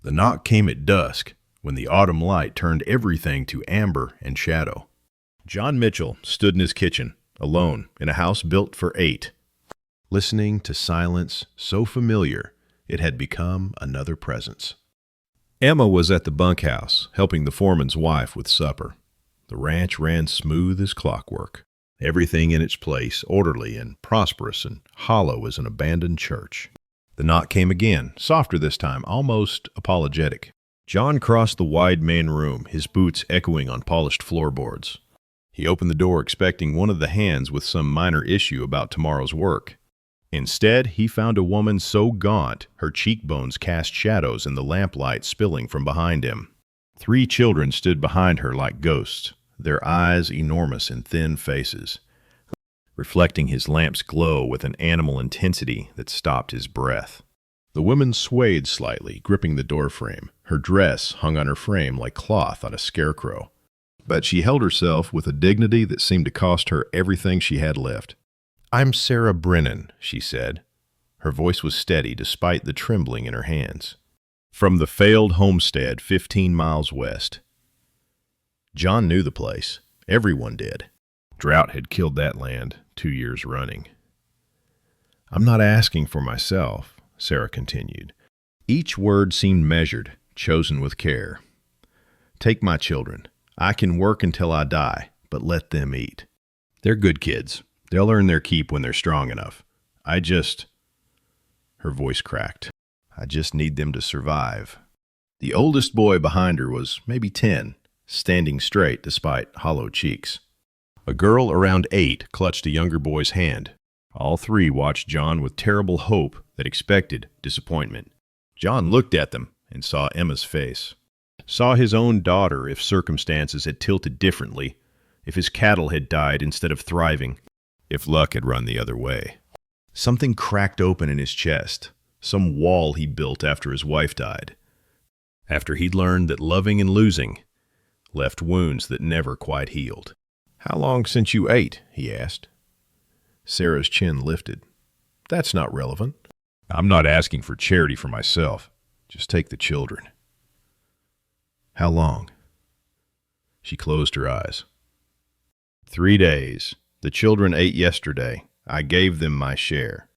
The knock came at dusk, when the autumn light turned everything to amber and shadow. John Mitchell stood in his kitchen, alone, in a house built for 8, listening to silence so familiar it had become another presence. Emma was at the bunkhouse, helping the foreman's wife with supper. The ranch ran smooth as clockwork, everything in its place, orderly and prosperous and hollow as an abandoned church. The knock came again, softer this time, almost apologetic. John crossed the wide main room, his boots echoing on polished floorboards. He opened the door expecting one of the hands with some minor issue about tomorrow's work. Instead, he found a woman so gaunt, her cheekbones cast shadows in the lamplight spilling from behind him. 3 children stood behind her like ghosts, their eyes enormous in thin faces, reflecting his lamp's glow with an animal intensity that stopped his breath. The woman swayed slightly, gripping the doorframe. Her dress hung on her frame like cloth on a scarecrow. But she held herself with a dignity that seemed to cost her everything she had left. "I'm Sarah Brennan," she said. Her voice was steady despite the trembling in her hands. "From the failed homestead 15 miles west." John knew the place. Everyone did. Drought had killed that land 2 years running. "I'm not asking for myself," Sarah continued. Each word seemed measured, chosen with care. "Take my children. I can work until I die, but let them eat. They're good kids. They'll earn their keep when they're strong enough. Her voice cracked. "I just need them to survive." The oldest boy behind her was maybe 10, standing straight despite hollow cheeks. A girl around 8 clutched a younger boy's hand. All 3 watched John with terrible hope that expected disappointment. John looked at them and saw Emma's face. Saw his own daughter if circumstances had tilted differently, if his cattle had died instead of thriving, if luck had run the other way. Something cracked open in his chest, some wall he built after his wife died, after he'd learned that loving and losing left wounds that never quite healed. "How long since you ate?" he asked. Sarah's chin lifted. "That's not relevant. I'm not asking for charity for myself. Just take the children." "How long?" She closed her eyes. 3 days. The children ate yesterday. I gave them my share."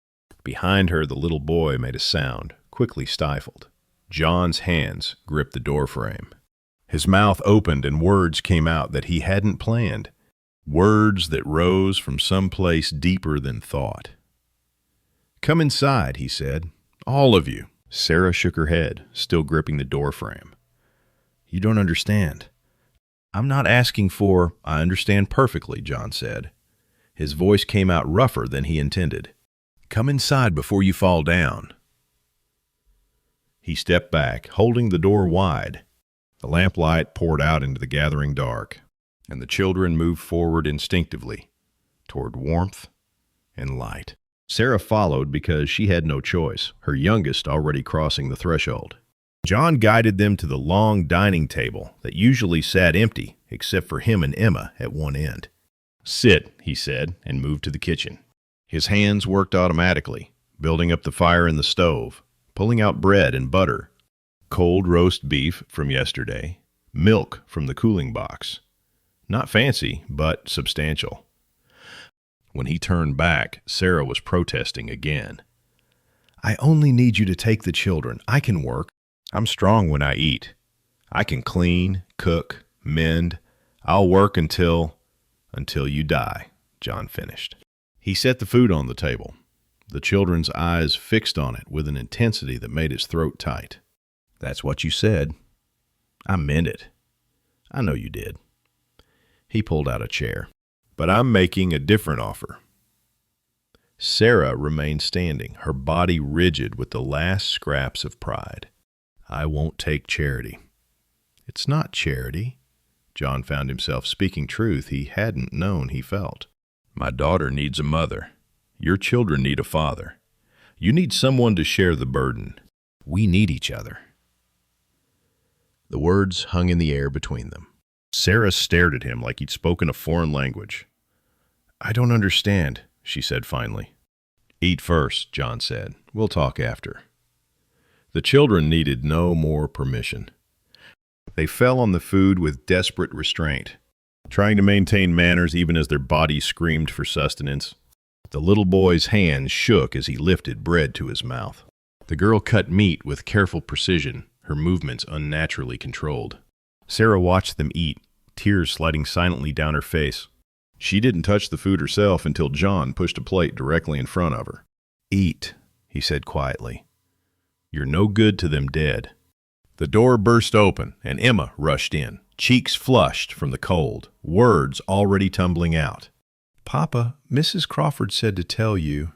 Behind her, the little boy made a sound, quickly stifled. John's hands gripped the doorframe. His mouth opened and words came out that he hadn't planned. Words that rose from some place deeper than thought. "Come inside," he said. "All of you." Sarah shook her head, still gripping the doorframe. "You don't understand." "I'm not asking for—" "I understand perfectly," John said. His voice came out rougher than he intended. "Come inside before you fall down." He stepped back, holding the door wide. The lamplight poured out into the gathering dark, and the children moved forward instinctively, toward warmth and light. Sarah followed because she had no choice, her youngest already crossing the threshold. John guided them to the long dining table that usually sat empty except for him and Emma at one end. "Sit," he said, and moved to the kitchen. His hands worked automatically, building up the fire in the stove, pulling out bread and butter, cold roast beef from yesterday, milk from the cooling box. Not fancy, but substantial. When he turned back, Sarah was protesting again. "I only need you to take the children. I can work. I'm strong when I eat. I can clean, cook, mend. I'll work until you die," John finished. He set the food on the table, the children's eyes fixed on it with an intensity that made his throat tight. "That's what you said." "I meant it." "I know you did." He pulled out a chair. "But I'm making a different offer." Sarah remained standing, her body rigid with the last scraps of pride. "I won't take charity." "It's not charity." John found himself speaking truth he hadn't known he felt. "My daughter needs a mother. Your children need a father. You need someone to share the burden. We need each other." The words hung in the air between them. Sarah stared at him like he'd spoken a foreign language. "I don't understand," she said finally. "Eat first," John said. "We'll talk after." The children needed no more permission. They fell on the food with desperate restraint, trying to maintain manners even as their bodies screamed for sustenance. The little boy's hands shook as he lifted bread to his mouth. The girl cut meat with careful precision, her movements unnaturally controlled. Sarah watched them eat, tears sliding silently down her face. She didn't touch the food herself until John pushed a plate directly in front of her. "Eat," he said quietly. "You're no good to them dead." The door burst open, and Emma rushed in, cheeks flushed from the cold, words already tumbling out. "Papa, Mrs. Crawford said to tell you."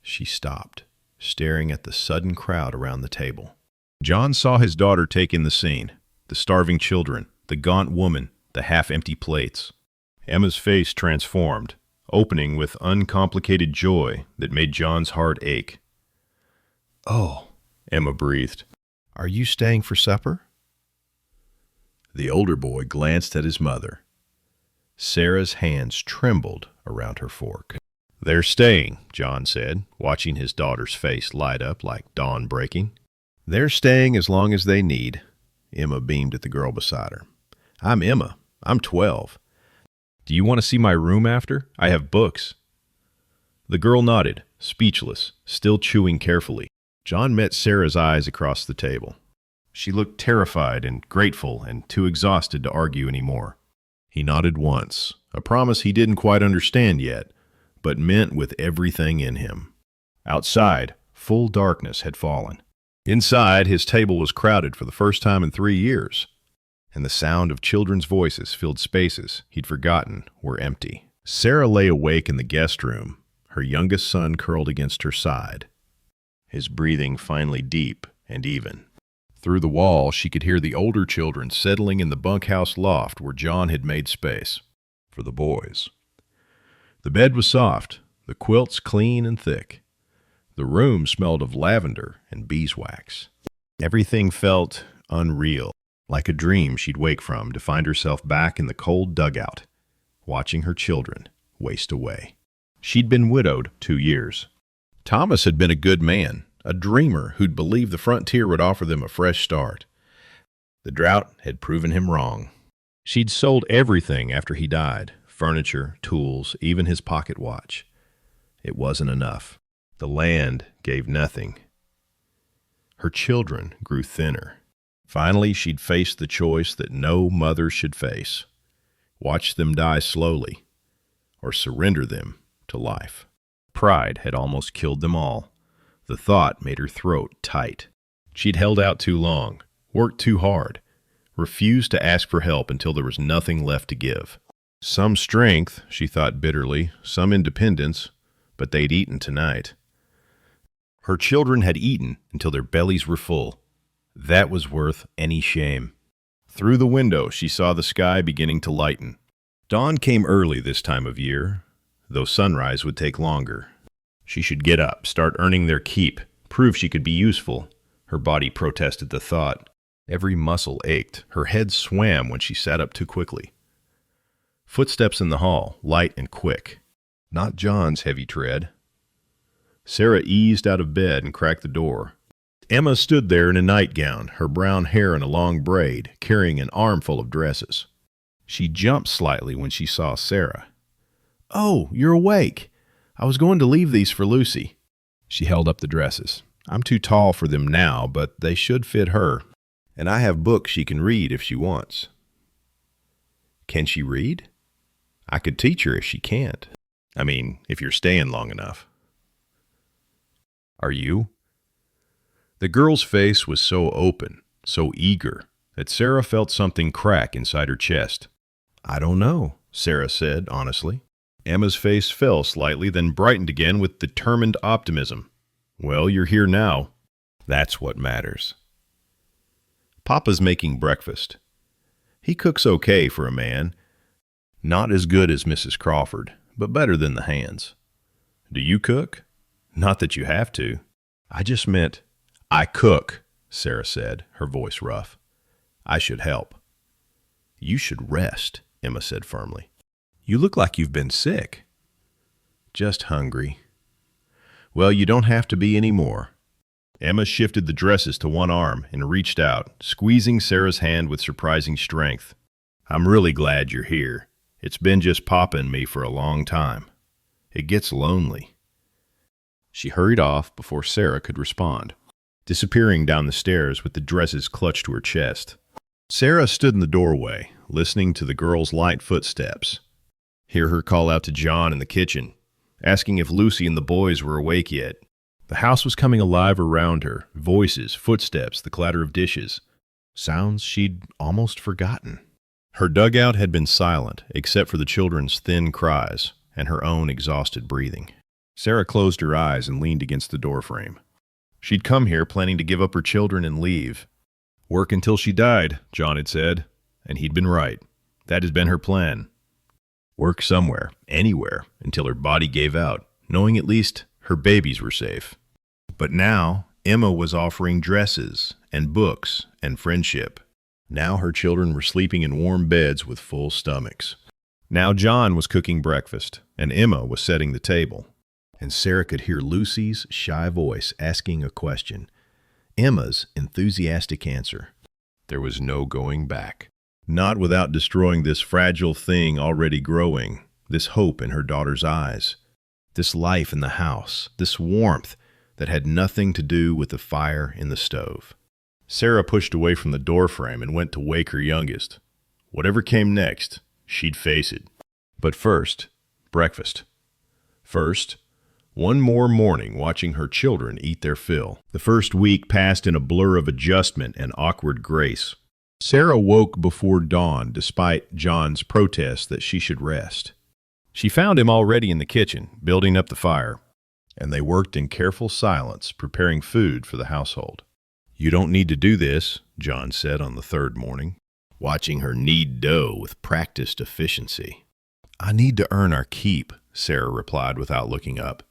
She stopped, staring at the sudden crowd around the table. John saw his daughter take in the scene, the starving children, the gaunt woman, the half-empty plates. Emma's face transformed, opening with uncomplicated joy that made John's heart ache. "Oh," Emma breathed. "Are you staying for supper?" The older boy glanced at his mother. Sarah's hands trembled around her fork. "They're staying," John said, watching his daughter's face light up like dawn breaking. "They're staying as long as they need." Emma beamed at the girl beside her. "I'm Emma. I'm 12. Do you want to see my room after? I have books." The girl nodded, speechless, still chewing carefully. John met Sarah's eyes across the table. She looked terrified and grateful and too exhausted to argue anymore. He nodded once, a promise he didn't quite understand yet, but meant with everything in him. Outside, full darkness had fallen. Inside, his table was crowded for the first time in 3 years, and the sound of children's voices filled spaces he'd forgotten were empty. Sarah lay awake in the guest room, her youngest son curled against her side, his breathing finally deep and even. Through the wall, she could hear the older children settling in the bunkhouse loft where John had made space for the boys. The bed was soft, the quilts clean and thick. The room smelled of lavender and beeswax. Everything felt unreal, like a dream she'd wake from to find herself back in the cold dugout, watching her children waste away. She'd been widowed 2 years. Thomas had been a good man, a dreamer who'd believed the frontier would offer them a fresh start. The drought had proven him wrong. She'd sold everything after he died, furniture, tools, even his pocket watch. It wasn't enough. The land gave nothing. Her children grew thinner. Finally, she'd faced the choice that no mother should face: watch them die slowly, or surrender them to life. Pride had almost killed them all. The thought made her throat tight. She'd held out too long, worked too hard, refused to ask for help until there was nothing left to give. Some strength, she thought bitterly, some independence, but they'd eaten tonight. Her children had eaten until their bellies were full. That was worth any shame. Through the window, she saw the sky beginning to lighten. Dawn came early this time of year, though sunrise would take longer. She should get up, start earning their keep, prove she could be useful. Her body protested the thought. Every muscle ached. Her head swam when she sat up too quickly. Footsteps in the hall, light and quick. Not John's heavy tread. Sarah eased out of bed and cracked the door. Emma stood there in a nightgown, her brown hair in a long braid, carrying an armful of dresses. She jumped slightly when she saw Sarah. "Oh, you're awake. I was going to leave these for Lucy." She held up the dresses. "I'm too tall for them now, but they should fit her. And I have books she can read if she wants." "Can she read?" "I could teach her if she can't. I mean, if you're staying long enough." "Are you?" The girl's face was so open, so eager, that Sarah felt something crack inside her chest. "I don't know," Sarah said honestly. Emma's face fell slightly, then brightened again with determined optimism. "Well, you're here now. That's what matters." Papa's making breakfast. He cooks okay for a man. Not as good as Mrs. Crawford, but better than the hands. "Do you cook?" "Not that you have to." "I just meant—" "I cook," Sarah said, her voice rough. "I should help." "You should rest," Emma said firmly. "You look like you've been sick." "Just hungry." "Well, you don't have to be any more." Emma shifted the dresses to one arm and reached out, squeezing Sarah's hand with surprising strength. "I'm really glad you're here. It's been just popping me for a long time. It gets lonely." She hurried off before Sarah could respond, disappearing down the stairs with the dresses clutched to her chest. Sarah stood in the doorway, listening to the girl's light footsteps. Hear her call out to John in the kitchen, asking if Lucy and the boys were awake yet. The house was coming alive around her, voices, footsteps, the clatter of dishes. Sounds she'd almost forgotten. Her dugout had been silent, except for the children's thin cries and her own exhausted breathing. Sarah closed her eyes and leaned against the doorframe. She'd come here planning to give up her children and leave. Work until she died, John had said, and he'd been right. That had been her plan. Work somewhere, anywhere, until her body gave out, knowing at least her babies were safe. But now, Emma was offering dresses and books and friendship. Now her children were sleeping in warm beds with full stomachs. Now John was cooking breakfast, and Emma was setting the table. And Sarah could hear Lucy's shy voice asking a question, Emma's enthusiastic answer. There was no going back. Not without destroying this fragile thing already growing, this hope in her daughter's eyes, this life in the house, this warmth that had nothing to do with the fire in the stove. Sarah pushed away from the doorframe and went to wake her youngest. Whatever came next, she'd face it. But first, breakfast. First, one more morning watching her children eat their fill. The first week passed in a blur of adjustment and awkward grace. Sarah woke before dawn despite John's protest that she should rest. She found him already in the kitchen, building up the fire, and they worked in careful silence, preparing food for the household. "You don't need to do this," John said on the third morning, watching her knead dough with practiced efficiency. "I need to earn our keep," Sarah replied without looking up.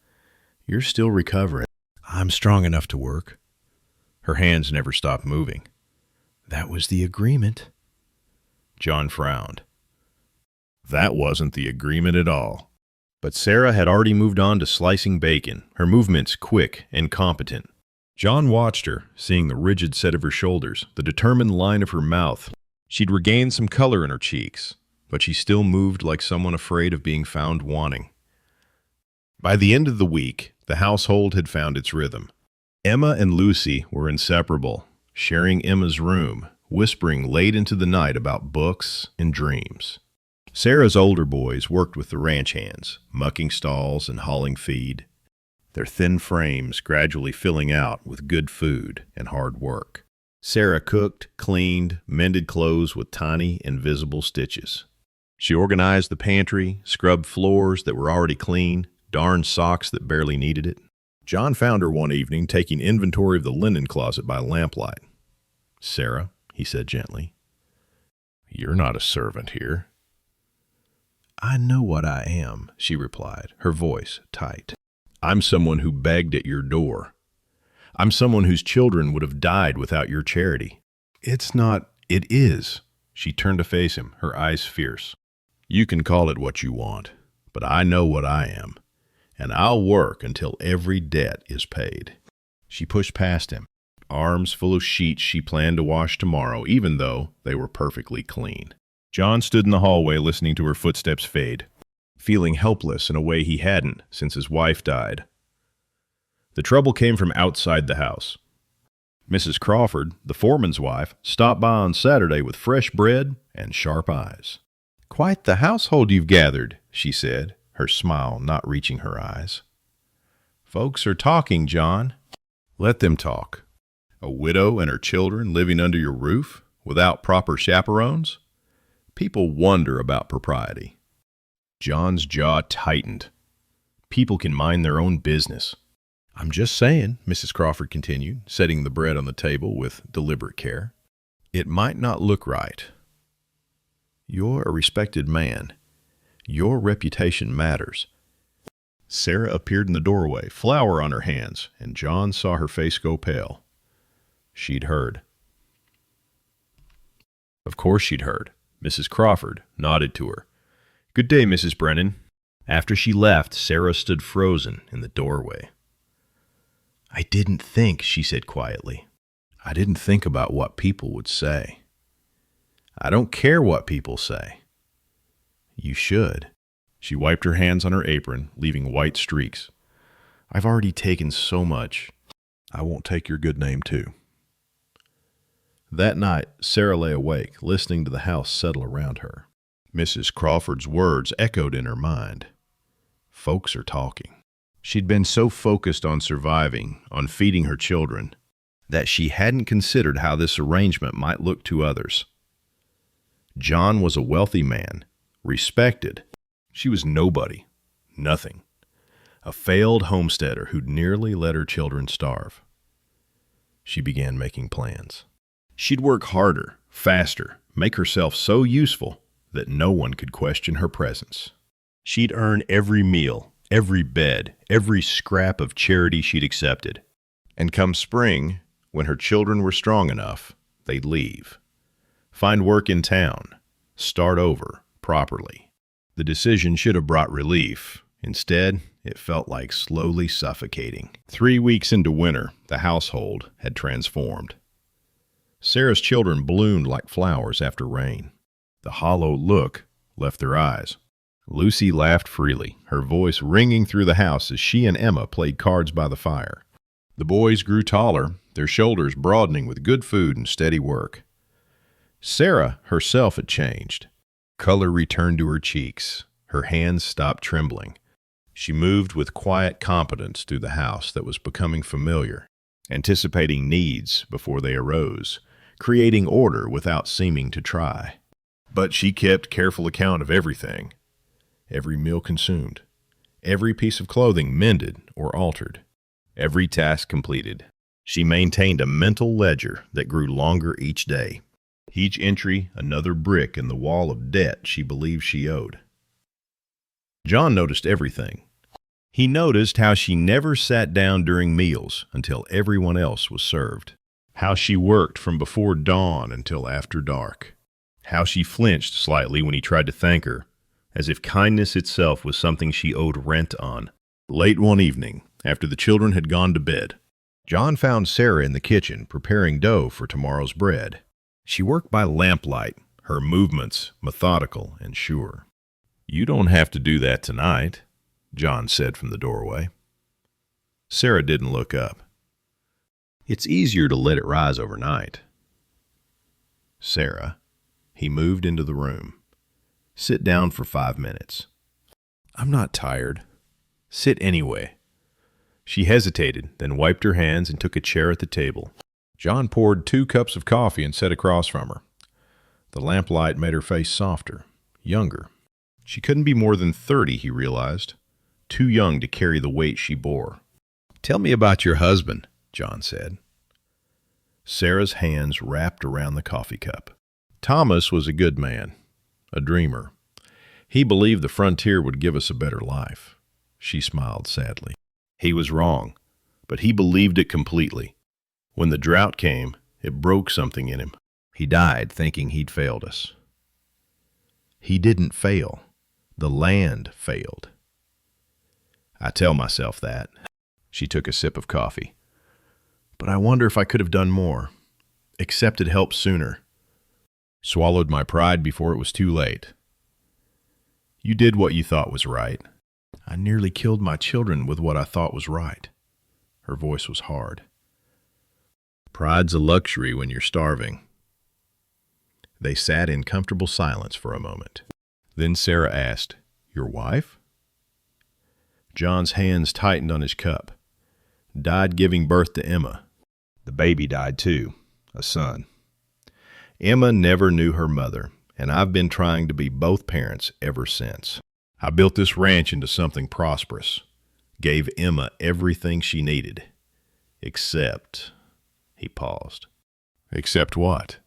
"You're still recovering. I'm strong enough to work." Her hands never stopped moving. "That was the agreement." John frowned. That wasn't the agreement at all. But Sarah had already moved on to slicing bacon, her movements quick and competent. John watched her, seeing the rigid set of her shoulders, the determined line of her mouth. She'd regained some color in her cheeks, but she still moved like someone afraid of being found wanting. By the end of the week, the household had found its rhythm. Emma and Lucy were inseparable, sharing Emma's room, whispering late into the night about books and dreams. Sarah's older boys worked with the ranch hands, mucking stalls and hauling feed, their thin frames gradually filling out with good food and hard work. Sarah cooked, cleaned, mended clothes with tiny, invisible stitches. She organized the pantry, scrubbed floors that were already clean, darned socks that barely needed it. John found her one evening taking inventory of the linen closet by lamplight. "Sarah," he said gently, "you're not a servant here." "I know what I am," she replied, her voice tight. "I'm someone who begged at your door. I'm someone whose children would have died without your charity." "It's not, it is." She turned to face him, her eyes fierce. "You can call it what you want, but I know what I am, and I'll work until every debt is paid." She pushed past him, arms full of sheets she planned to wash tomorrow, even though they were perfectly clean. John stood in the hallway listening to her footsteps fade, feeling helpless in a way he hadn't since his wife died. The trouble came from outside the house. Mrs. Crawford, the foreman's wife, stopped by on Saturday with fresh bread and sharp eyes. "Quite the household you've gathered," she said, her smile not reaching her eyes. "Folks are talking, John." "Let them talk. A widow and her children living under your roof without proper chaperones? People wonder about propriety." John's jaw tightened. People can mind their own business. "I'm just saying," Mrs. Crawford continued, setting the bread on the table with deliberate care. "It might not look right. You're a respected man. Your reputation matters." Sarah appeared in the doorway, flour on her hands, and John saw her face go pale. She'd heard. Of course she'd heard. Mrs. Crawford nodded to her. "Good day, Mrs. Brennan." After she left, Sarah stood frozen in the doorway. I didn't think, she said quietly. I didn't think about what people would say. I don't care what people say. You should. She wiped her hands on her apron, leaving white streaks. I've already taken so much. I won't take your good name, too. That night, Sarah lay awake, listening to the house settle around her. Mrs. Crawford's words echoed in her mind. Folks are talking. She'd been so focused on surviving, on feeding her children, that she hadn't considered how this arrangement might look to others. John was a wealthy man, respected. She was nobody, nothing. A failed homesteader who'd nearly let her children starve. She began making plans. She'd work harder, faster, make herself so useful that no one could question her presence. She'd earn every meal, every bed, every scrap of charity she'd accepted. And come spring, when her children were strong enough, they'd leave. Find work in town. Start over, properly. The decision should have brought relief. Instead, it felt like slowly suffocating. 3 weeks into winter, the household had transformed. Sarah's children bloomed like flowers after rain. The hollow look left their eyes. Lucy laughed freely, her voice ringing through the house as she and Emma played cards by the fire. The boys grew taller, their shoulders broadening with good food and steady work. Sarah herself had changed. Color returned to her cheeks. Her hands stopped trembling. She moved with quiet competence through the house that was becoming familiar, anticipating needs before they arose, creating order without seeming to try. But she kept careful account of everything. Every meal consumed, every piece of clothing mended or altered, every task completed. She maintained a mental ledger that grew longer each day. Each entry another brick in the wall of debt she believed she owed. John noticed everything. He noticed how she never sat down during meals until everyone else was served. How she worked from before dawn until after dark. How she flinched slightly when he tried to thank her, as if kindness itself was something she owed rent on. Late one evening, after the children had gone to bed, John found Sarah in the kitchen preparing dough for tomorrow's bread. She worked by lamplight, her movements methodical and sure. You don't have to do that tonight, John said from the doorway. Sarah didn't look up. It's easier to let it rise overnight. Sarah, he moved into the room. Sit down for 5 minutes. I'm not tired. Sit anyway. She hesitated, then wiped her hands and took a chair at the table. John poured 2 cups of coffee and sat across from her. The lamplight made her face softer, younger. She couldn't be more than 30, he realized. Too young to carry the weight she bore. Tell me about your husband, John said. Sarah's hands wrapped around the coffee cup. Thomas was a good man, a dreamer. He believed the frontier would give us a better life. She smiled sadly. He was wrong, but he believed it completely. When the drought came, it broke something in him. He died thinking he'd failed us. He didn't fail. The land failed. I tell myself that. She took a sip of coffee. But I wonder if I could have done more. Accepted help sooner. Swallowed my pride before it was too late. You did what you thought was right. I nearly killed my children with what I thought was right. Her voice was hard. Pride's a luxury when you're starving. They sat in comfortable silence for a moment. Then Sarah asked, Your wife? John's hands tightened on his cup. Died giving birth to Emma. The baby died too, a son. Emma never knew her mother, and I've been trying to be both parents ever since. I built this ranch into something prosperous. Gave Emma everything she needed. Except... He paused. Except what?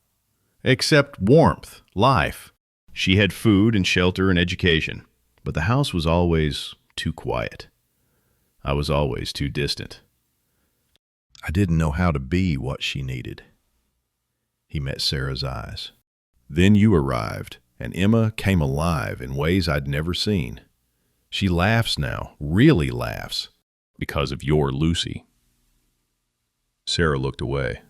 Except warmth, life. She had food and shelter and education, but the house was always too quiet. I was always too distant. I didn't know how to be what she needed. He met Sarah's eyes. Then you arrived, and Emma came alive in ways I'd never seen. She laughs now, really laughs, because of your Lucy. Sarah looked away.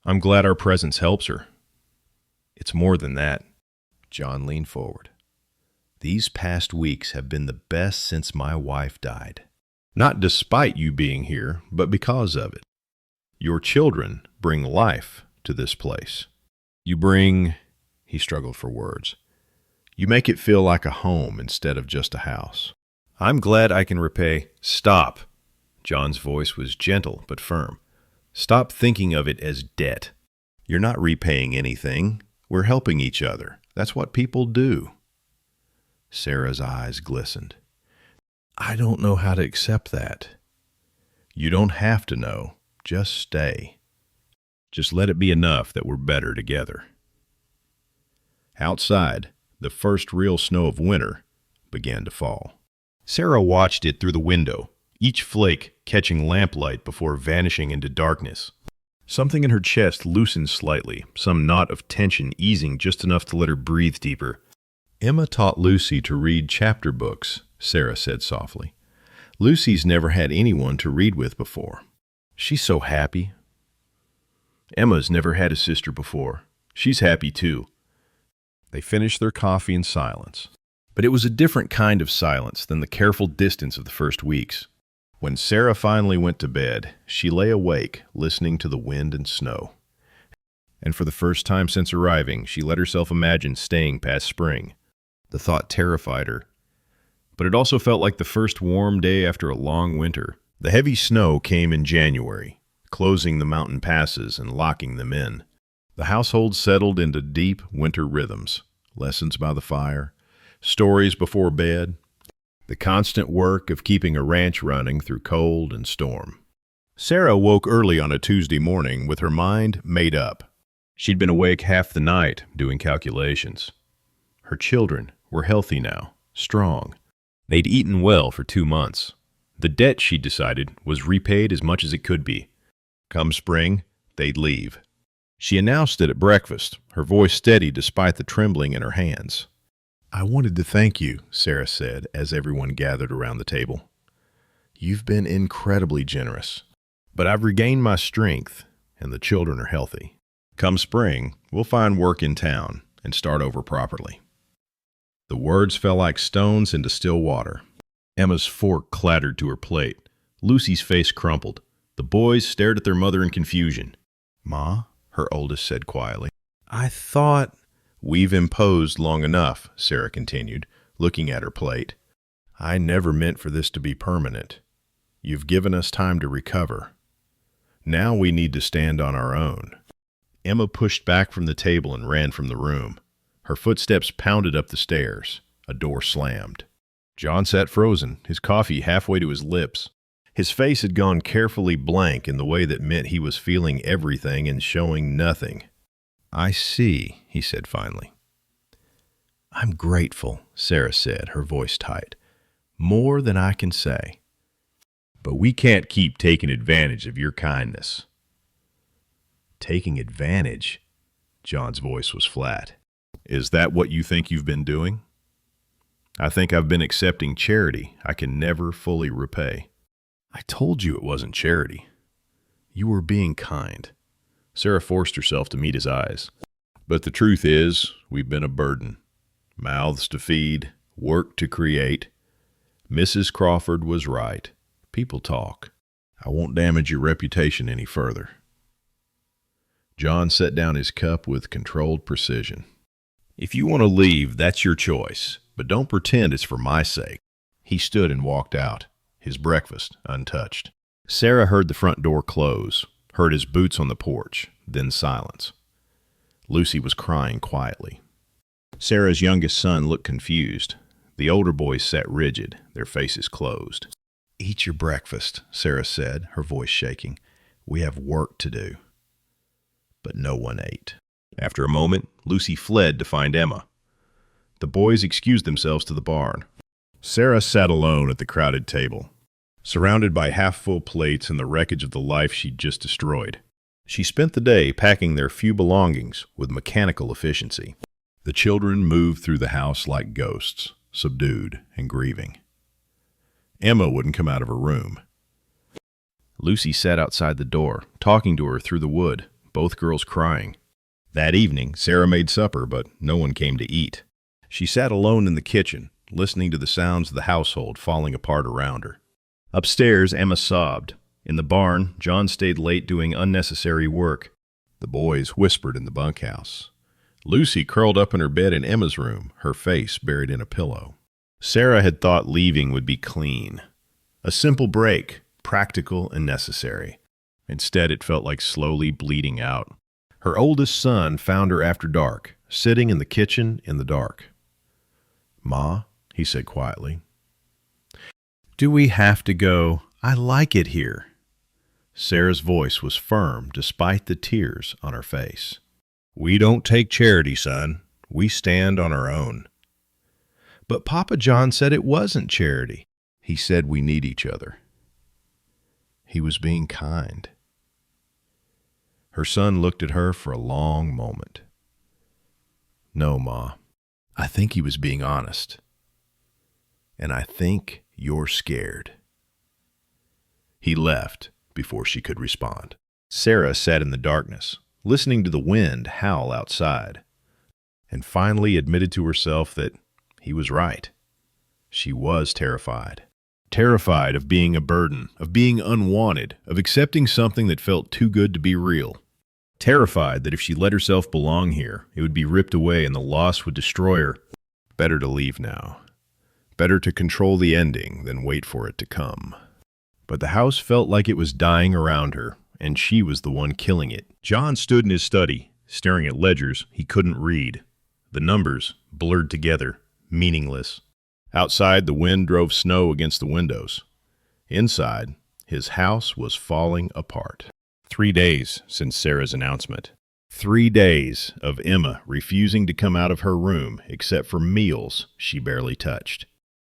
I'm glad our presence helps her. It's more than that. John leaned forward. These past weeks have been the best since my wife died. Not despite you being here, but because of it. Your children bring life to this place. You bring, he struggled for words, you make it feel like a home instead of just a house. I'm glad I can repay. Stop. John's voice was gentle but firm. Stop thinking of it as debt. You're not repaying anything. We're helping each other. That's what people do. Sarah's eyes glistened. I don't know how to accept that. You don't have to know. Just stay. Just let it be enough that we're better together. Outside, the first real snow of winter began to fall. Sarah watched it through the window, each flake catching lamplight before vanishing into darkness. Something in her chest loosened slightly, some knot of tension easing just enough to let her breathe deeper. Emma taught Lucy to read chapter books, Sarah said softly. Lucy's never had anyone to read with before. She's so happy. Emma's never had a sister before. She's happy too. They finished their coffee in silence. But it was a different kind of silence than the careful distance of the first weeks. When Sarah finally went to bed, she lay awake, listening to the wind and snow. And for the first time since arriving, she let herself imagine staying past spring. The thought terrified her. But it also felt like the first warm day after a long winter. The heavy snow came in January, closing the mountain passes and locking them in. The household settled into deep winter rhythms, lessons by the fire, stories before bed, the constant work of keeping a ranch running through cold and storm. Sarah woke early on a Tuesday morning with her mind made up. She'd been awake half the night doing calculations. Her children were healthy now, strong. They'd eaten well for 2 months. The debt, she decided, was repaid as much as it could be. Come spring, they'd leave. She announced it at breakfast, her voice steady despite the trembling in her hands. I wanted to thank you, Sarah said as everyone gathered around the table. You've been incredibly generous. But I've regained my strength, and the children are healthy. Come spring, we'll find work in town and start over properly. The words fell like stones into still water. Emma's fork clattered to her plate. Lucy's face crumpled. The boys stared at their mother in confusion. Ma, her oldest said quietly, I thought... We've imposed long enough, Sarah continued, looking at her plate. I never meant for this to be permanent. You've given us time to recover. Now we need to stand on our own. Emma pushed back from the table and ran from the room. Her footsteps pounded up the stairs. A door slammed. John sat frozen, his coffee halfway to his lips. His face had gone carefully blank in the way that meant he was feeling everything and showing nothing. I see, he said finally. I'm grateful, Sarah said, her voice tight. More than I can say. But we can't keep taking advantage of your kindness. Taking advantage? John's voice was flat. Is that what you think you've been doing? I think I've been accepting charity I can never fully repay. I told you it wasn't charity. You were being kind. Sarah forced herself to meet his eyes. But the truth is, we've been a burden. Mouths to feed, work to create. Mrs. Crawford was right. People talk. I won't damage your reputation any further. John set down his cup with controlled precision. If you want to leave, that's your choice, but don't pretend it's for my sake. He stood and walked out, his breakfast untouched. Sarah heard the front door close, heard his boots on the porch, then silence. Lucy was crying quietly. Sarah's youngest son looked confused. The older boys sat rigid, their faces closed. Eat your breakfast, Sarah said, her voice shaking. We have work to do. But no one ate. After a moment, Lucy fled to find Emma. The boys excused themselves to the barn. Sarah sat alone at the crowded table, surrounded by half-full plates and the wreckage of the life she'd just destroyed. She spent the day packing their few belongings with mechanical efficiency. The children moved through the house like ghosts, subdued and grieving. Emma wouldn't come out of her room. Lucy sat outside the door, talking to her through the wood, both girls crying. That evening, Sarah made supper, but no one came to eat. She sat alone in the kitchen, listening to the sounds of the household falling apart around her. Upstairs, Emma sobbed. In the barn, John stayed late doing unnecessary work. The boys whispered in the bunkhouse. Lucy curled up in her bed in Emma's room, her face buried in a pillow. Sarah had thought leaving would be clean. A simple break, practical and necessary. Instead, it felt like slowly bleeding out. Her oldest son found her after dark, sitting in the kitchen in the dark. "Ma," he said quietly, "do we have to go? I like it here." Sarah's voice was firm despite the tears on her face. "We don't take charity, son. We stand on our own." "But Papa John said it wasn't charity." "He said we need each other." He was being kind. Her son looked at her for a long moment. "No, Ma. I think he was being honest. And I think you're scared." He left before she could respond. Sarah sat in the darkness, listening to the wind howl outside, and finally admitted to herself that he was right. She was terrified. Terrified of being a burden, of being unwanted, of accepting something that felt too good to be real. Terrified that if she let herself belong here, it would be ripped away and the loss would destroy her. Better to leave now. Better to control the ending than wait for it to come. But the house felt like it was dying around her, and she was the one killing it. John stood in his study, staring at ledgers he couldn't read. The numbers blurred together, meaningless. Outside, the wind drove snow against the windows. Inside, his house was falling apart. 3 days since Sarah's announcement. 3 days of Emma refusing to come out of her room except for meals she barely touched.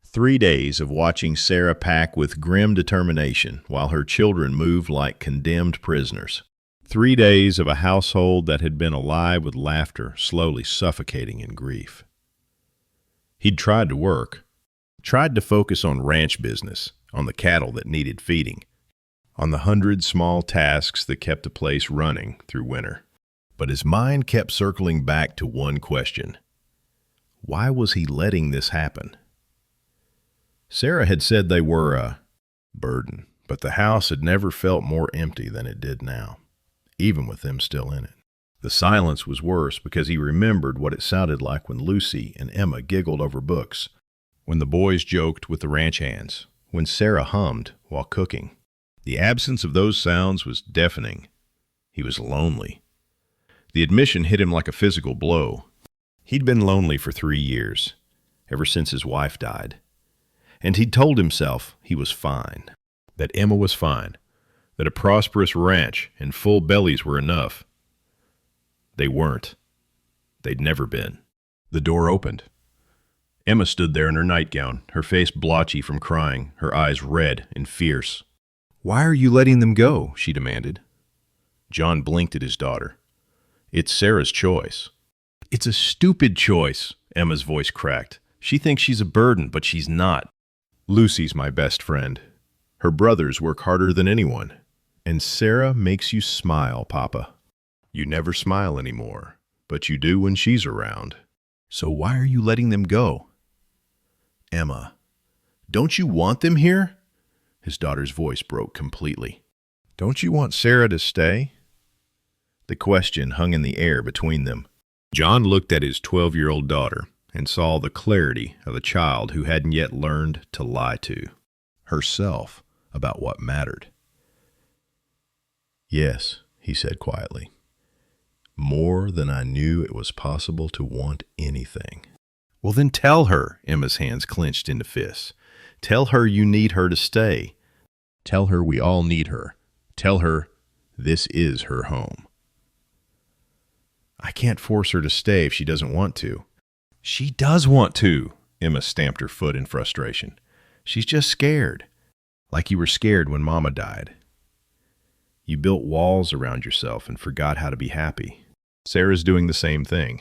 3 days of watching Sarah pack with grim determination while her children moved like condemned prisoners. 3 days of a household that had been alive with laughter, slowly suffocating in grief. He'd tried to work, tried to focus on ranch business, on the cattle that needed feeding, on the 100 small tasks that kept the place running through winter. But his mind kept circling back to one question. Why was he letting this happen? Sarah had said they were a burden, but the house had never felt more empty than it did now, even with them still in it. The silence was worse because he remembered what it sounded like when Lucy and Emma giggled over books, when the boys joked with the ranch hands, when Sarah hummed while cooking. The absence of those sounds was deafening. He was lonely. The admission hit him like a physical blow. He'd been lonely for 3 years, ever since his wife died. And he'd told himself he was fine, that Emma was fine, that a prosperous ranch and full bellies were enough. They weren't. They'd never been. The door opened. Emma stood there in her nightgown, her face blotchy from crying, her eyes red and fierce. "Why are you letting them go?" she demanded. John blinked at his daughter. "It's Sarah's choice." "It's a stupid choice," Emma's voice cracked. "She thinks she's a burden, but she's not. Lucy's my best friend. Her brothers work harder than anyone. And Sarah makes you smile, Papa. You never smile anymore, but you do when she's around. So why are you letting them go?" "Emma, don't you want them here?" His daughter's voice broke completely. "Don't you want Sarah to stay?" The question hung in the air between them. John looked at his 12-year-old daughter and saw the clarity of a child who hadn't yet learned to lie to herself about what mattered. "Yes," he said quietly. "More than I knew it was possible to want anything." "Well, then tell her," Emma's hands clenched into fists. "Tell her you need her to stay. Tell her we all need her. Tell her this is her home." "I can't force her to stay if she doesn't want to." "She does want to," Emma stamped her foot in frustration. "She's just scared, like you were scared when Mama died. You built walls around yourself and forgot how to be happy. Sarah's doing the same thing.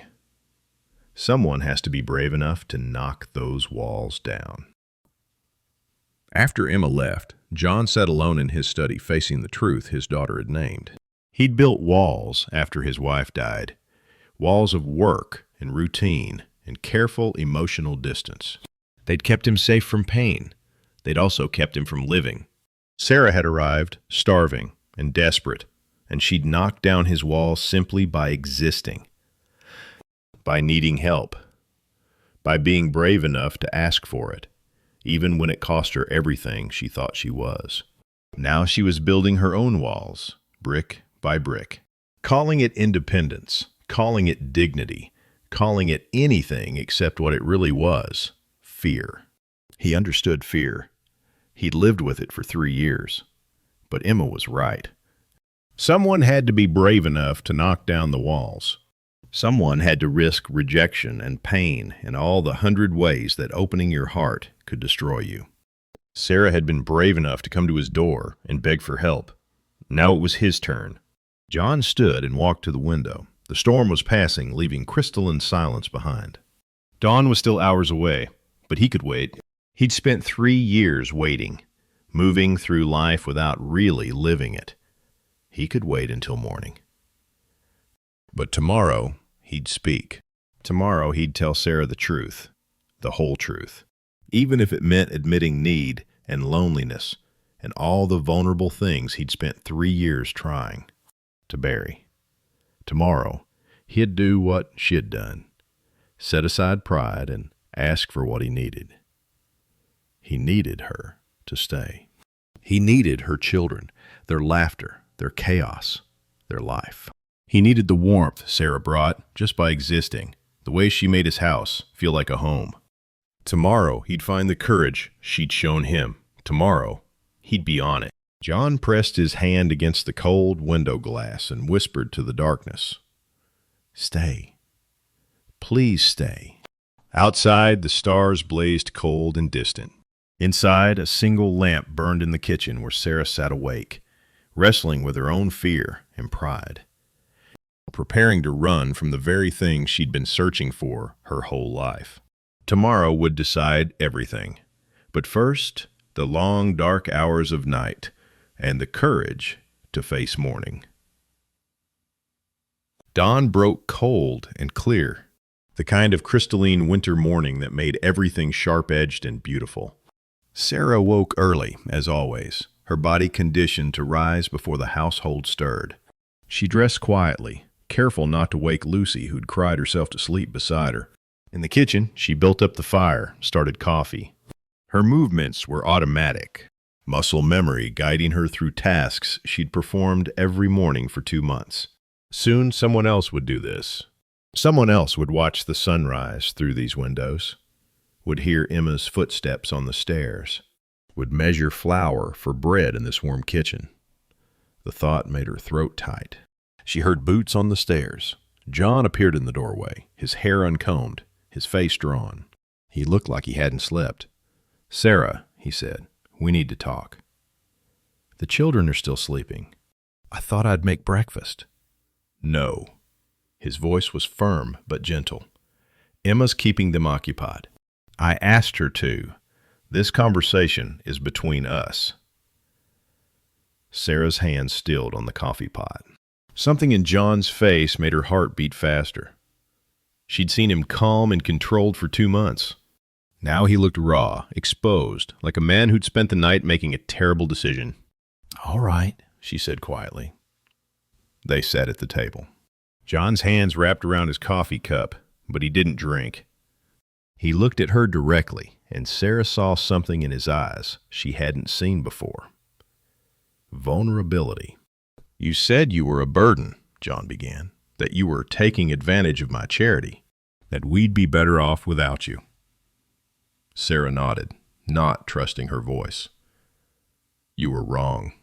Someone has to be brave enough to knock those walls down." After Emma left, John sat alone in his study facing the truth his daughter had named. He'd built walls after his wife died, walls of work and routine and careful emotional distance. They'd kept him safe from pain. They'd also kept him from living. Sarah had arrived, starving and desperate, and she'd knocked down his walls simply by existing, by needing help, by being brave enough to ask for it, even when it cost her everything she thought she was. Now she was building her own walls, brick by brick, calling it independence, calling it dignity, calling it anything except what it really was, fear. He understood fear. He'd lived with it for 3 years. But Emma was right. Someone had to be brave enough to knock down the walls. Someone had to risk rejection and pain in all the 100 ways that opening your heart could destroy you. Sarah had been brave enough to come to his door and beg for help. Now it was his turn. John stood and walked to the window. The storm was passing, leaving crystalline silence behind. Dawn was still hours away, but he could wait. He'd spent 3 years waiting, moving through life without really living it. He could wait until morning. But tomorrow, he'd speak. Tomorrow, he'd tell Sarah the truth, the whole truth, even if it meant admitting need and loneliness and all the vulnerable things he'd spent 3 years trying to bury. Tomorrow, he'd do what she'd done, set aside pride and ask for what he needed. He needed her to stay. He needed her children, their laughter, their chaos, their life. He needed the warmth Sarah brought just by existing, the way she made his house feel like a home. Tomorrow, he'd find the courage she'd shown him. Tomorrow, he'd be on it. John pressed his hand against the cold window glass and whispered to the darkness, "Stay. Please stay." Outside, the stars blazed cold and distant. Inside, a single lamp burned in the kitchen where Sarah sat awake, wrestling with her own fear and pride, preparing to run from the very thing she'd been searching for her whole life. Tomorrow would decide everything. But first, the long, dark hours of night and the courage to face morning. Dawn broke cold and clear, the kind of crystalline winter morning that made everything sharp-edged and beautiful. Sarah woke early, as always, her body conditioned to rise before the household stirred. She dressed quietly, careful not to wake Lucy, who'd cried herself to sleep beside her. In the kitchen, she built up the fire, started coffee. Her movements were automatic, muscle memory guiding her through tasks she'd performed every morning for 2 months. Soon someone else would do this. Someone else would watch the sunrise through these windows, would hear Emma's footsteps on the stairs, would measure flour for bread in this warm kitchen. The thought made her throat tight. She heard boots on the stairs. John appeared in the doorway, his hair uncombed, his face drawn. He looked like he hadn't slept. "Sarah," he said, "we need to talk." "The children are still sleeping. I thought I'd make breakfast." "No." His voice was firm but gentle. "Emma's keeping them occupied. I asked her to. This conversation is between us." Sarah's hand stilled on the coffee pot. Something in John's face made her heart beat faster. She'd seen him calm and controlled for 2 months. Now he looked raw, exposed, like a man who'd spent the night making a terrible decision. "All right," she said quietly. They sat at the table. John's hands wrapped around his coffee cup, but he didn't drink. He looked at her directly, and Sarah saw something in his eyes she hadn't seen before. Vulnerability. "You said you were a burden," John began, "that you were taking advantage of my charity, that we'd be better off without you." Sarah nodded, not trusting her voice. "You were wrong,"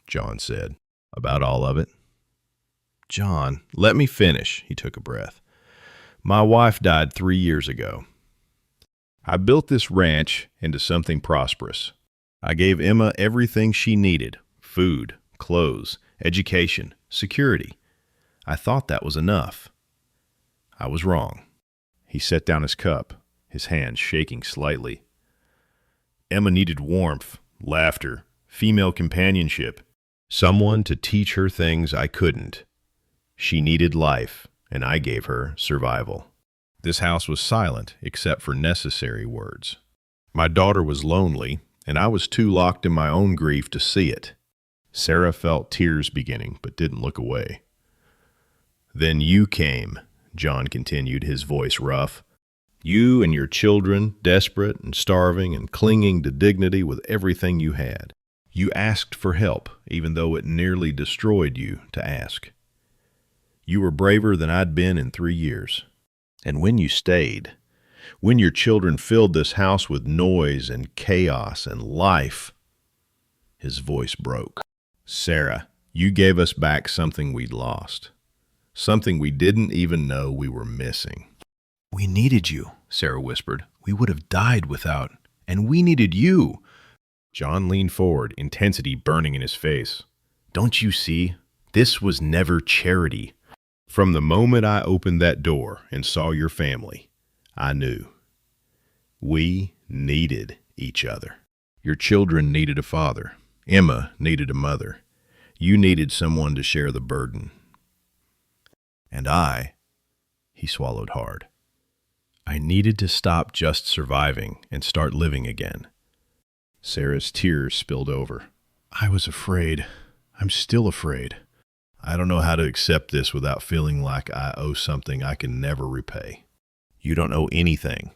John said. "About all of it?" "John, let me finish," he took a breath. "My wife died 3 years ago. I built this ranch into something prosperous. I gave Emma everything she needed: food, clothes, education, security. I thought that was enough. I was wrong." He set down his cup, his hand shaking slightly. "Emma needed warmth, laughter, female companionship, someone to teach her things I couldn't. She needed life, and I gave her survival. This house was silent except for necessary words. My daughter was lonely, and I was too locked in my own grief to see it. Sarah felt tears beginning, but didn't look away. Then you came, John continued, his voice rough. You and your children, desperate and starving and clinging to dignity with everything you had. You asked for help, even though it nearly destroyed you to ask. You were braver than I'd been in 3 years. And when you stayed, when your children filled this house with noise and chaos and life, his voice broke. Sarah, you gave us back something we'd lost. Something we didn't even know we were missing. We needed you, Sarah whispered. We would have died without, and we needed you. John leaned forward, intensity burning in his face. Don't you see? This was never charity. From the moment I opened that door and saw your family, I knew. We needed each other. Your children needed a father. Emma needed a mother. You needed someone to share the burden. And he swallowed hard. I needed to stop just surviving and start living again. Sarah's tears spilled over. I was afraid. I'm still afraid. I don't know how to accept this without feeling like I owe something I can never repay. You don't owe anything.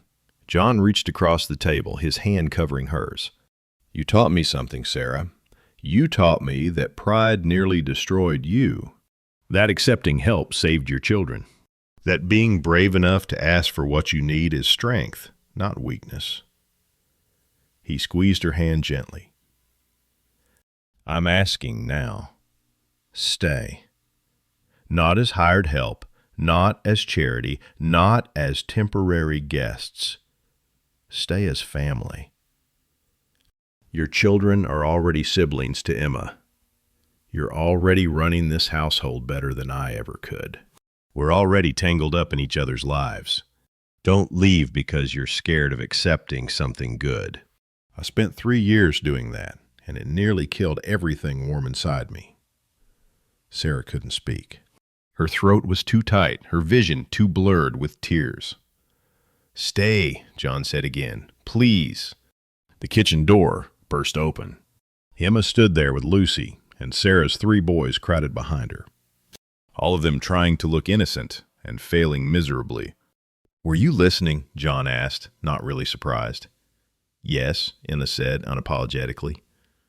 John reached across the table, his hand covering hers. You taught me something, Sarah. You taught me that pride nearly destroyed you. That accepting help saved your children. That being brave enough to ask for what you need is strength, not weakness. He squeezed her hand gently. I'm asking now. Stay. Not as hired help, not as charity, not as temporary guests. Stay as family. Your children are already siblings to Emma. You're already running this household better than I ever could. We're already tangled up in each other's lives. Don't leave because you're scared of accepting something good. I spent 3 years doing that, and it nearly killed everything warm inside me. Sarah couldn't speak. Her throat was too tight, her vision too blurred with tears. Stay, John said again. Please. The kitchen door burst open. Emma stood there with Lucy, and Sarah's 3 boys crowded behind her. All of them trying to look innocent and failing miserably. Were you listening? John asked, not really surprised. Yes, Emma said unapologetically.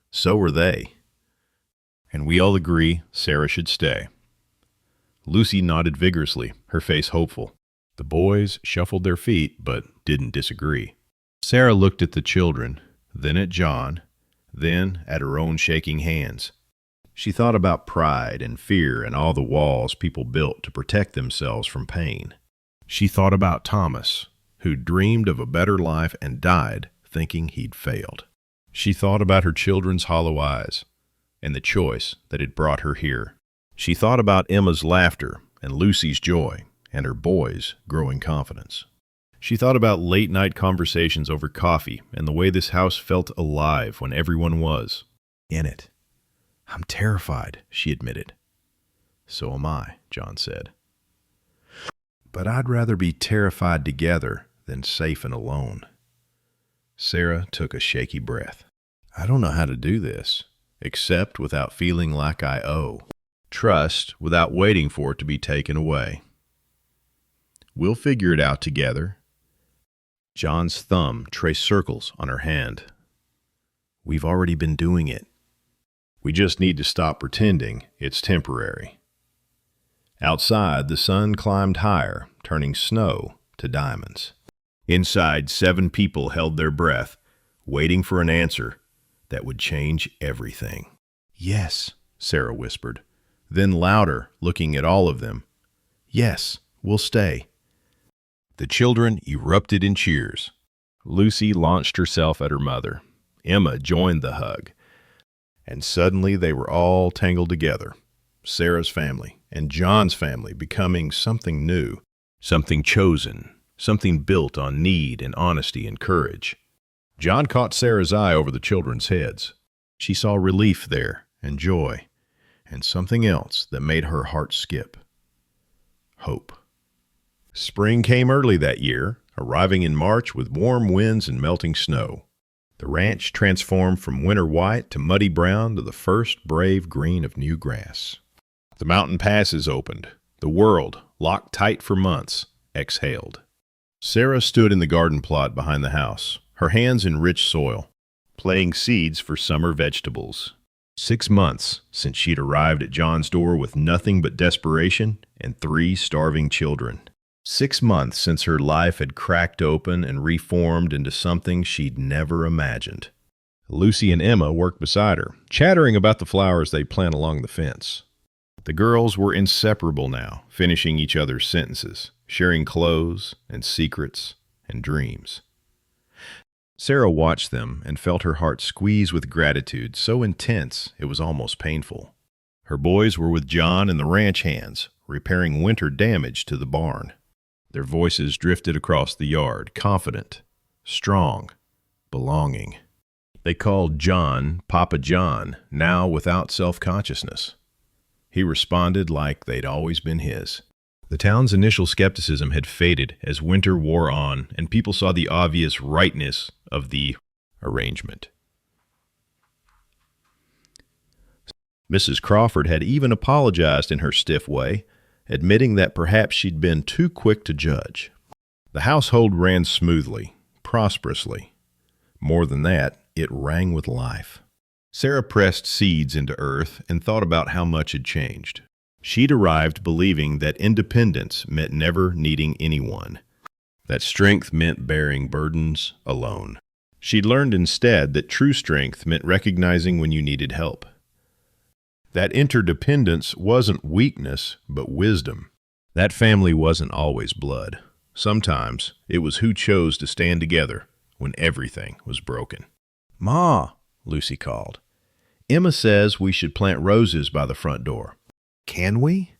So were they. And we all agree Sarah should stay. Lucy nodded vigorously, her face hopeful. The boys shuffled their feet, but didn't disagree. Sarah looked at the children, then at John, then at her own shaking hands. She thought about pride and fear and all the walls people built to protect themselves from pain. She thought about Thomas, who dreamed of a better life and died thinking he'd failed. She thought about her children's hollow eyes and the choice that had brought her here. She thought about Emma's laughter and Lucy's joy and her boys' growing confidence. She thought about late-night conversations over coffee and the way this house felt alive when everyone was in it. I'm terrified, she admitted. So am I, John said. But I'd rather be terrified together than safe and alone. Sarah took a shaky breath. I don't know how to do this. Accept without feeling like I owe. Trust without waiting for it to be taken away. We'll figure it out together. John's thumb traced circles on her hand. We've already been doing it. We just need to stop pretending it's temporary. Outside, the sun climbed higher, turning snow to diamonds. Inside, 7 people held their breath, waiting for an answer that would change everything. Yes, Sarah whispered, then louder, looking at all of them. Yes, we'll stay. The children erupted in cheers. Lucy launched herself at her mother. Emma joined the hug. And suddenly they were all tangled together. Sarah's family and John's family becoming something new, something chosen, something built on need and honesty and courage. John caught Sarah's eye over the children's heads. She saw relief there, and joy, and something else that made her heart skip. Hope. Spring came early that year, arriving in March with warm winds and melting snow. The ranch transformed from winter white to muddy brown to the first brave green of new grass. The mountain passes opened. The world, locked tight for months, exhaled. Sarah stood in the garden plot behind the house, her hands in rich soil, planting seeds for summer vegetables. 6 months since she'd arrived at John's door with nothing but desperation and 3 starving children. 6 months since her life had cracked open and reformed into something she'd never imagined. Lucy and Emma worked beside her, chattering about the flowers they'd plant along the fence. The girls were inseparable now, finishing each other's sentences, sharing clothes and secrets and dreams. Sarah watched them and felt her heart squeeze with gratitude so intense it was almost painful. Her boys were with John and the ranch hands, repairing winter damage to the barn. Their voices drifted across the yard, confident, strong, belonging. They called John Papa John, now without self-consciousness. He responded like they'd always been his. The town's initial skepticism had faded as winter wore on and people saw the obvious rightness of the arrangement. Mrs. Crawford had even apologized in her stiff way, admitting that perhaps she'd been too quick to judge. The household ran smoothly, prosperously. More than that, it rang with life. Sarah pressed seeds into earth and thought about how much had changed. She'd arrived believing that independence meant never needing anyone, that strength meant bearing burdens alone. She'd learned instead that true strength meant recognizing when you needed help. That interdependence wasn't weakness, but wisdom. That family wasn't always blood. Sometimes it was who chose to stand together when everything was broken. "Ma," Lucy called. "Emma says we should plant roses by the front door." "Can we?"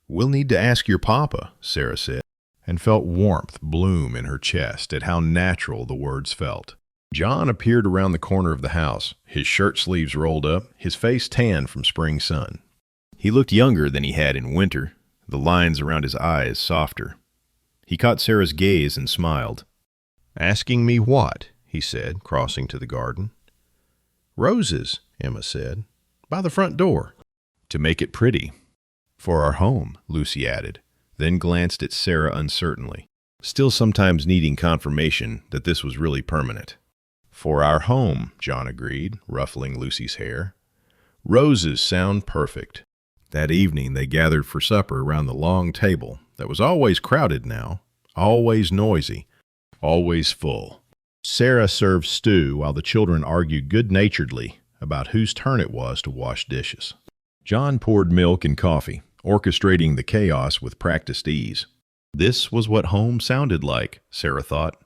"We'll need to ask your papa," Sarah said, and felt warmth bloom in her chest at how natural the words felt. John appeared around the corner of the house, his shirt sleeves rolled up, his face tanned from spring sun. He looked younger than he had in winter, the lines around his eyes softer. He caught Sarah's gaze and smiled. "Asking me what?" he said, crossing to the garden. "Roses," Emma said, "by the front door." "To make it pretty." "For our home," Lucy added, then glanced at Sarah uncertainly, still sometimes needing confirmation that this was really permanent. "For our home," John agreed, ruffling Lucy's hair. "Roses sound perfect." That evening they gathered for supper around the long table that was always crowded now, always noisy, always full. Sarah served stew while the children argued good-naturedly about whose turn it was to wash dishes. John poured milk and coffee, orchestrating the chaos with practiced ease. This was what home sounded like, Sarah thought.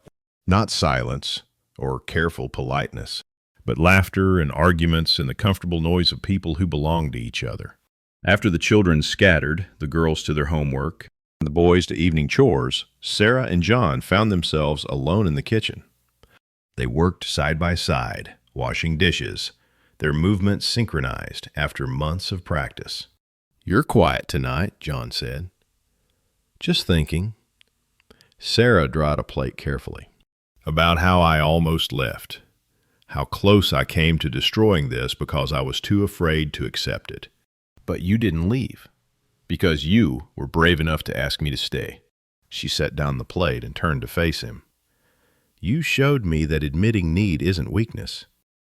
Not silence or careful politeness, but laughter and arguments and the comfortable noise of people who belonged to each other. After the children scattered, the girls to their homework, and the boys to evening chores, Sarah and John found themselves alone in the kitchen. They worked side by side, washing dishes, their movements synchronized after months of practice. "You're quiet tonight," John said. "Just thinking." Sarah dried a plate carefully. "About how I almost left. How close I came to destroying this because I was too afraid to accept it. But you didn't leave, because you were brave enough to ask me to stay." She set down the plate and turned to face him. "You showed me that admitting need isn't weakness,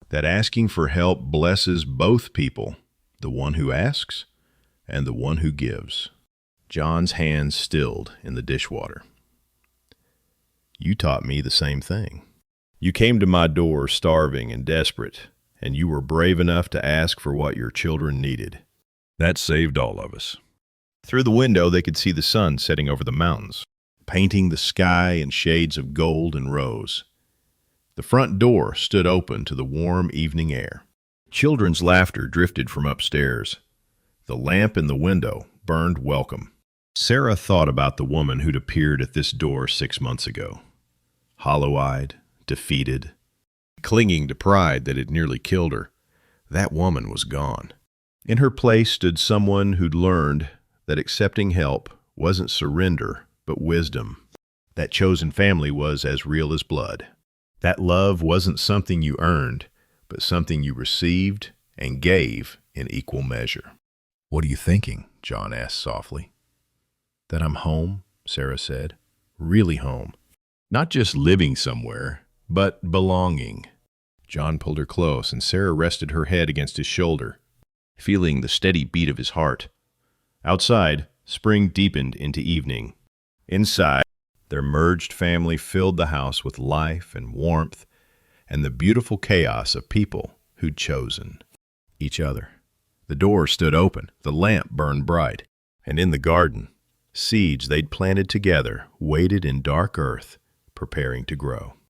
that asking for help blesses both people, the one who asks and the one who gives." John's hands stilled in the dishwater. "You taught me the same thing. You came to my door starving and desperate, and you were brave enough to ask for what your children needed. That saved all of us." Through the window they could see the sun setting over the mountains, painting the sky in shades of gold and rose. The front door stood open to the warm evening air. Children's laughter drifted from upstairs. The lamp in the window burned welcome. Sarah thought about the woman who'd appeared at this door 6 months ago. Hollow-eyed, defeated, clinging to pride that had nearly killed her. That woman was gone. In her place stood someone who'd learned that accepting help wasn't surrender, but wisdom. That chosen family was as real as blood. That love wasn't something you earned, but something you received and gave in equal measure. "What are you thinking?" John asked softly. "That I'm home," Sarah said. "Really home. Not just living somewhere, but belonging." John pulled her close, and Sarah rested her head against his shoulder, feeling the steady beat of his heart. Outside, spring deepened into evening. Inside, their merged family filled the house with life and warmth and the beautiful chaos of people who'd chosen each other. The door stood open, the lamp burned bright, and in the garden, seeds they'd planted together waited in dark earth, preparing to grow.